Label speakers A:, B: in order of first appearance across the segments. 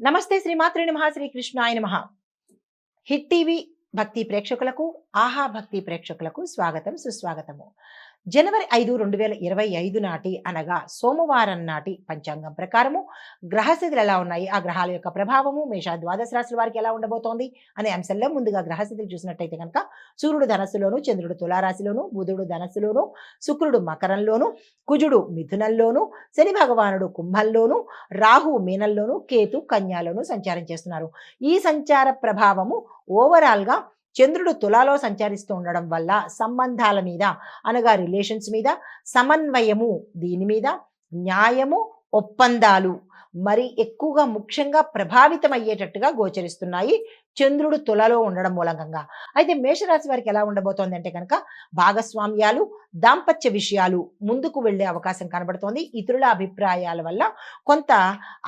A: నమస్తే శ్రీమాత్రే నమః శ్రీ కృష్ణాయ నమః. హిట్ టీవీ భక్తి ప్రేక్షకులకు, ఆహా భక్తి ప్రేక్షకులకు స్వాగతం సుస్వాగతము. జనవరి 5, 2025 నాటి అనగా సోమవారం నాటి పంచాంగం ప్రకారము గ్రహస్థితులు ఎలా ఉన్నాయి, ఆ గ్రహాల యొక్క ప్రభావము మేష ద్వాదశ రాశుల వారికి ఎలా ఉండబోతోంది అనే అంశంలో ముందుగా గ్రహస్థితులు చూసినట్టయితే కనుక సూర్యుడు ధనస్సులోను, చంద్రుడు తులారాశిలోను, బుధుడు ధనస్సులోను, శుక్రుడు మకరంలోను, కుజుడు మిథునంలోను, శని భగవానుడు కుంభంలోను, రాహు మీనంలోను, కేతు కన్యాలోను సంచారం చేస్తున్నారు. ఈ సంచార ప్రభావము ఓవరాల్గా చంద్రుడు తులాలో సంచరిస్తూ ఉండడం వల్ల సంబంధాల మీద అనగా రిలేషన్స్ మీద, సమన్వయము దీని మీద, న్యాయము, ఒప్పందాలు మరి ఎక్కువగా ముఖ్యంగా ప్రభావితం అయ్యేటట్టుగా గోచరిస్తున్నాయి చంద్రుడు తులలో ఉండడం మూలంగా. అయితే మేషరాశి వారికి ఎలా ఉండబోతోంది అంటే కనుక భాగస్వామ్యాలు, దాంపత్య విషయాలు ముందుకు వెళ్ళే అవకాశం కనబడుతోంది. ఇతరుల అభిప్రాయాల వల్ల కొంత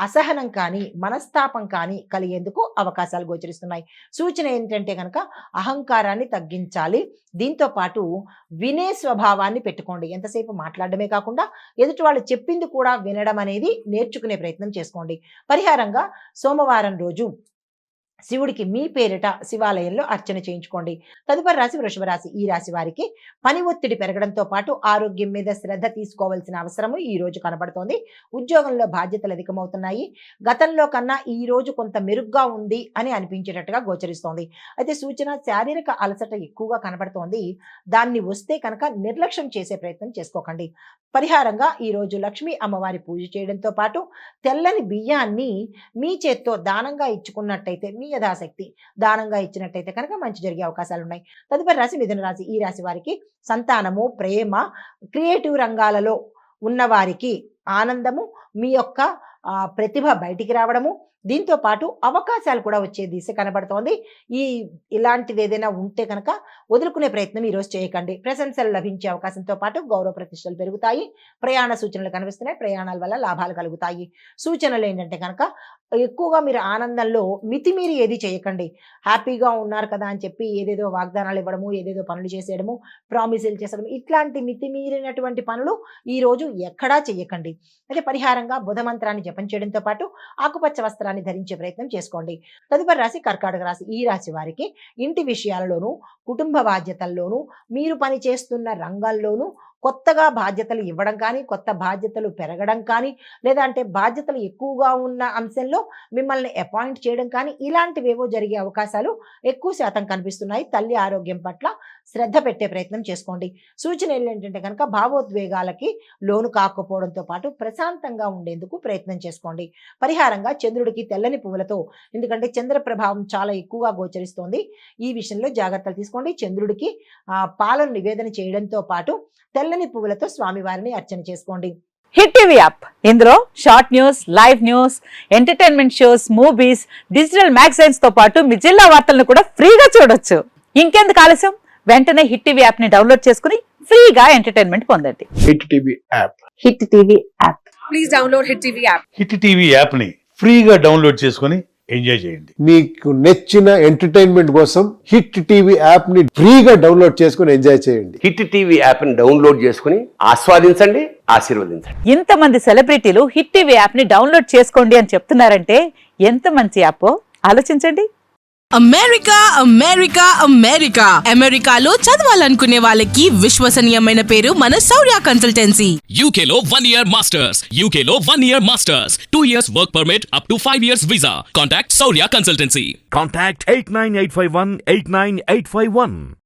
A: అసహనం కానీ మనస్తాపం కానీ కలిగేందుకు అవకాశాలు గోచరిస్తున్నాయి. సూచన ఏంటంటే కనుక అహంకారాన్ని తగ్గించాలి. దీంతో పాటు వినే స్వభావాన్ని పెట్టుకోండి. ఎంతసేపు మాట్లాడడమే కాకుండా ఎదుటి వాళ్ళు చెప్పింది కూడా వినడం అనేది నేర్చుకునే ప్రయత్నం చేసుకోండి. పరిహారంగా సోమవారం రోజు శివుడికి మీ పేరిట శివాలయంలో అర్చన చేయించుకోండి. తదుపరి రాశి వృషభ రాశి. ఈ రాశి వారికి పని ఒత్తిడి పెరగడంతో పాటు ఆరోగ్యం మీద శ్రద్ధ తీసుకోవాల్సిన అవసరము ఈ రోజు కనబడుతోంది. ఉద్యోగంలో బాధ్యతలు అధికమవుతున్నాయి. గతంలో కన్నా ఈ రోజు కొంత మెరుగ్గా ఉంది అని అనిపించేటట్టుగా గోచరిస్తోంది. అయితే సూచన శారీరక అలసట ఎక్కువగా కనబడుతోంది. దాన్ని వస్తే కనుక నిర్లక్ష్యం చేసే ప్రయత్నం చేసుకోకండి. పరిహారంగా ఈ రోజు లక్ష్మీ అమ్మవారి పూజ చేయడంతో పాటు తెల్లని బియ్యాన్ని మీ చేత్తో దానంగా ఇచ్చుకున్నట్టయితే, మీ యథాశక్తి దానంగా ఇచ్చినట్టయితే కనుక మంచి జరిగే అవకాశాలు ఉన్నాయి. తదుపరి రాశి మిథున రాశి. ఈ రాశి వారికి సంతానము, ప్రేమ, క్రియేటివ్ రంగాలలో ఉన్నవారికి ఆనందము, మీ యొక్క ప్రతిభ బయటికి రావడము, దీంతో పాటు అవకాశాలు కూడా వచ్చే దిశ కనబడుతోంది. ఇలాంటిది ఏదైనా ఉంటే కనుక వదులుకునే ప్రయత్నం ఈరోజు చేయకండి. ప్రశంసలు లభించే అవకాశంతో పాటు గౌరవ ప్రతిష్టలు పెరుగుతాయి. ప్రయాణ సూచనలు కనిపిస్తున్నాయి. ప్రయాణాల వల్ల లాభాలు కలుగుతాయి. సూచనలు ఏంటంటే కనుక ఎక్కువగా మీరు ఆనందంలో మితిమీరి ఏది చేయకండి. హ్యాపీగా ఉన్నారు కదా అని చెప్పి ఏదేదో వాగ్దానాలు ఇవ్వడము, ఏదేదో పనులు చేసేయడము, ప్రామిసులు చేసడం, ఇట్లాంటి మితిమీరినటువంటి పనులు ఈరోజు ఎక్కడా చేయకండి. అయితే పరిహారంగా బుధ మంత్రాన్ని జపం చేయడంతో పాటు ఆకుపచ్చ వస్త్రాన్ని ధరించే ప్రయత్నం చేసుకోండి. తదుపరి రాశి కర్కాటక రాశి. ఈ రాశి వారికి ఇంటి విషయాలలోనూ, కుటుంబ బాధ్యతల్లోనూ, మీరు పని చేస్తున్న రంగాల్లోనూ కొత్తగా బాధ్యతలు ఇవ్వడం కానీ, కొత్త బాధ్యతలు పెరగడం కానీ, లేదా అంటే బాధ్యతలు ఎక్కువగా ఉన్న అంశంలో మిమ్మల్ని అపాయింట్ చేయడం కానీ, ఇలాంటివేవో జరిగే అవకాశాలు ఎక్కువ శాతం కనిపిస్తున్నాయి. తల్లి ఆరోగ్యం పట్ల శ్రద్ధ పెట్టే ప్రయత్నం చేసుకోండి. సూచనలు ఏంటంటే కనుక భావోద్వేగాలకి లోను కాకపోవడంతో పాటు ప్రశాంతంగా ఉండేందుకు ప్రయత్నం చేసుకోండి. పరిహారంగా చంద్రుడికి తెల్లని పువ్వులతో, ఎందుకంటే చంద్ర ప్రభావం చాలా ఎక్కువగా గోచరిస్తోంది, ఈ విషయంలో జాగ్రత్తలు తీసుకోండి. చంద్రుడికి పాలను నివేదన చేయడంతో పాటు తెల్లని పువ్వులతో స్వామివారిని అర్చన చేసుకోండి.
B: హిట్ టీవీ యాప్, ఇందులో short news, live news, entertainment shows, movies, digital magazines తో పాటు మీ జిల్లా వార్తలను కూడా ఫ్రీగా చూడొచ్చు. ఇంకెందుకు ఆలస్యం, వెంటనే హిట్ టీవీ యాప్ ని డౌన్లోడ్ చేసుకుని ఫ్రీగా ఎంటర్టైన్మెంట్ పొందండి.
C: Hit TV app.
B: Hit TV app.
D: Please download hit TV app.
E: Hit TV app ని ఫ్రీగా డౌన్లోడ్ చేసుకుని ఎంజాయ్ చేయండి.
C: మీకు నచ్చిన ఎంటర్టైన్మెంట్ కోసం హిట్ టీవీ యాప్ ని ఫ్రీగా డౌన్లోడ్ చేసుకుని ఎంజాయ్ చేయండి.
F: హిట్ టీవీ యాప్ ని డౌన్లోడ్ చేసుకుని ఆస్వాదించండి, ఆశీర్వదించండి.
B: ఇంతమంది సెలబ్రిటీలు హిట్ టీవీ యాప్ ని డౌన్లోడ్ చేసుకోండి అని చెప్తున్నారంటే ఎంత మంచి యాప్ ఆలోచించండి.
D: అమెరికా అమెరికా అమెరికా అమెరికాలో చదవాలనుకునే వాళ్ళకి విశ్వసనీయమైన పేరు మన శౌర్య కన్సల్టెన్సీ.
G: UK లో 1 year masters. UK లో 1 year masters. 2 years work permit up to 5 years visa. Contact Saurya Consultancy.
H: Contact 89851 89851.